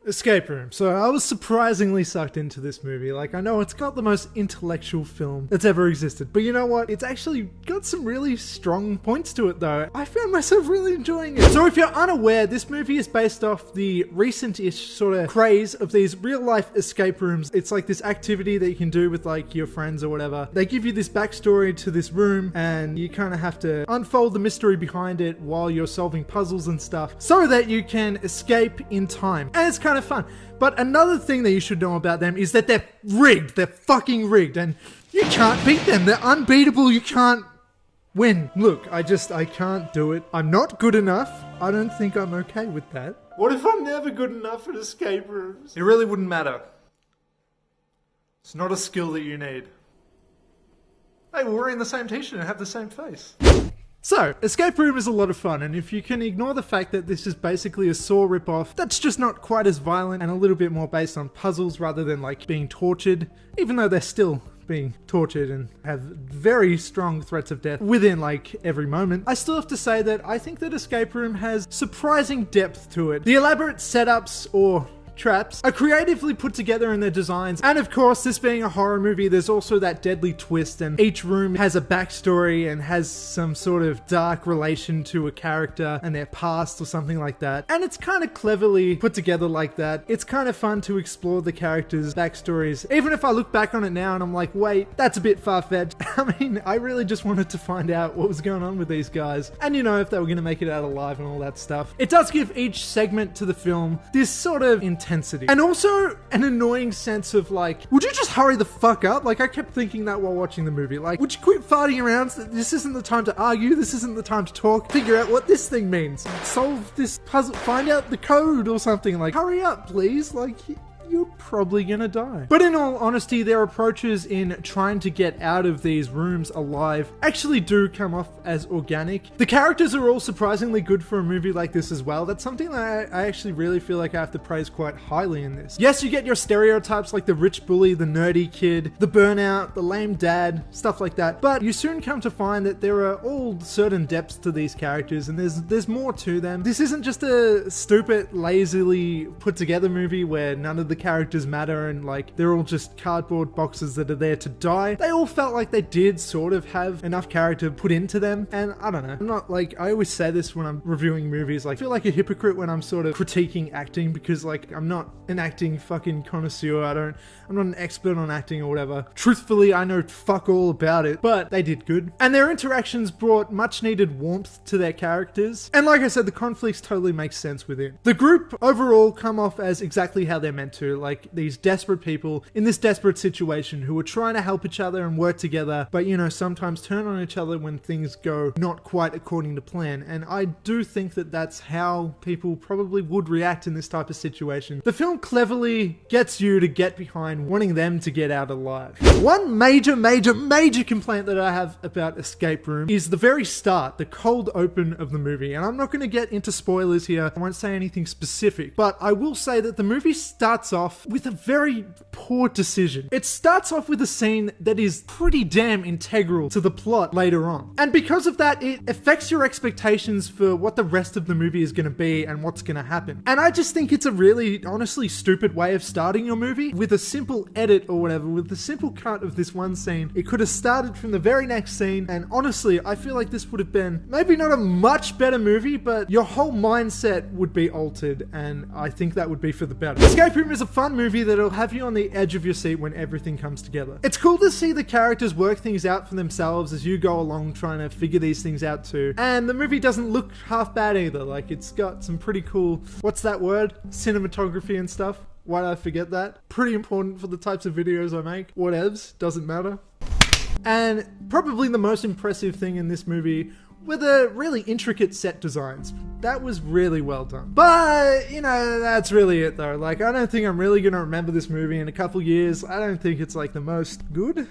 Escape Room. So I was surprisingly sucked into this movie. Like, I know it's not the most intellectual film that's ever existed, but you know what? It's actually got some really strong points to it though. I found myself really enjoying it. So if you're unaware, this movie is based off the recent-ish sort of craze of these real-life escape rooms. It's like this activity that you can do with like your friends or whatever. They give you this backstory to this room and you kind of have to unfold the mystery behind it while you're solving puzzles and stuff so that you can escape in time. And it's kind of fun. But another thing that you should know about them is that they're rigged. They're fucking rigged and you can't beat them. They're unbeatable. You can't win. Look, I can't do it. I'm not good enough. I don't think I'm okay with that. What if I'm never good enough at escape rooms? It really wouldn't matter. It's not a skill that you need. Hey, we're wearing the same t-shirt and have the same face. So, Escape Room is a lot of fun, and if you can ignore the fact that this is basically a Saw ripoff that's just not quite as violent and a little bit more based on puzzles rather than like being tortured, even though they're still being tortured and have very strong threats of death within like every moment, I still have to say that I think that Escape Room has surprising depth to it. The elaborate setups or traps are creatively put together in their designs, and of course, this being a horror movie, there's also that deadly twist, and each room has a backstory and has some sort of dark relation to a character and their past or something like that, and it's kind of cleverly put together like that. It's kind of fun to explore the characters' backstories, even if I look back on it now and I'm like, wait, that's a bit far-fetched. I mean, I really just wanted to find out what was going on with these guys, and you know, if they were going to make it out alive and all that stuff. It does give each segment to the film this sort of intensity. And also an annoying sense of like, would you just hurry the fuck up? Like, I kept thinking that while watching the movie. Like, would you quit farting around? This isn't the time to argue. This isn't the time to talk. Figure out what this thing means. Solve this puzzle. Find out the code or something. Like, hurry up, please. Like, you're probably gonna die. But in all honesty, their approaches in trying to get out of these rooms alive actually do come off as organic. The characters are all surprisingly good for a movie like this as well. That's something that I actually really feel like I have to praise quite highly in this. Yes, you get your stereotypes like the rich bully, the nerdy kid, the burnout, the lame dad, stuff like that. But you soon come to find that there are all certain depths to these characters and there's more to them. This isn't just a stupid, lazily put together movie where none of the characters matter and like they're all just cardboard boxes that are there to die. They all felt like they did sort of have enough character put into them, and I don't know, I'm not like, I always say this when I'm reviewing movies, like I feel like a hypocrite when I'm sort of critiquing acting because like I'm not an acting fucking connoisseur. I'm not an expert on acting or whatever. Truthfully, I know fuck all about it, but they did good. And their interactions brought much needed warmth to their characters. And like I said, the conflicts totally make sense within. The group overall come off as exactly how they're meant to, like these desperate people in this desperate situation who are trying to help each other and work together, but you know, sometimes turn on each other when things go not quite according to plan. And I do think that that's how people probably would react in this type of situation. The film cleverly gets you to get behind wanting them to get out alive. One major complaint that I have about Escape Room is the very start, the cold open of the movie. And I'm not going to get into spoilers here. I won't say anything specific, but I will say that the movie starts off with a very poor decision. It starts off with a scene that is pretty damn integral to the plot later on. And because of that, it affects your expectations for what the rest of the movie is going to be and what's going to happen. And I just think it's a really, honestly, stupid way of starting your movie with a simple edit or whatever, with the simple cut of this one scene. It could have started from the very next scene, and honestly, I feel like this would have been maybe not a much better movie, but your whole mindset would be altered, and I think that would be for the better. Escape Room is a fun movie that'll have you on the edge of your seat when everything comes together. It's cool to see the characters work things out for themselves as you go along trying to figure these things out too. And the movie doesn't look half bad either. Like, it's got some pretty cool, what's that word? Cinematography and stuff. Why did I forget that? Pretty important for the types of videos I make. Whatevs, doesn't matter. And probably the most impressive thing in this movie were the really intricate set designs. That was really well done. But, you know, that's really it though. Like, I don't think I'm really gonna remember this movie in a couple years. I don't think it's like the most good.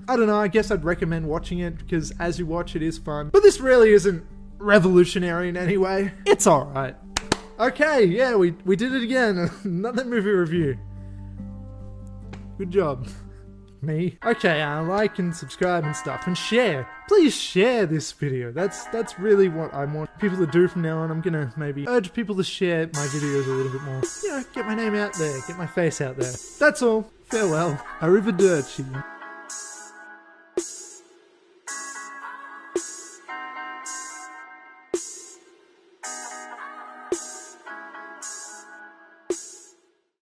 I don't know, I guess I'd recommend watching it because as you watch it is fun. But this really isn't revolutionary in any way. It's alright. Okay, yeah, we did it again. Another movie review. Good job. me. Okay, like and subscribe and stuff, and share. Please share this video. That's really what I want people to do from now on. I'm gonna maybe urge people to share my videos a little bit more. You know, get my name out there, get my face out there. That's all. Farewell. Arrivederci.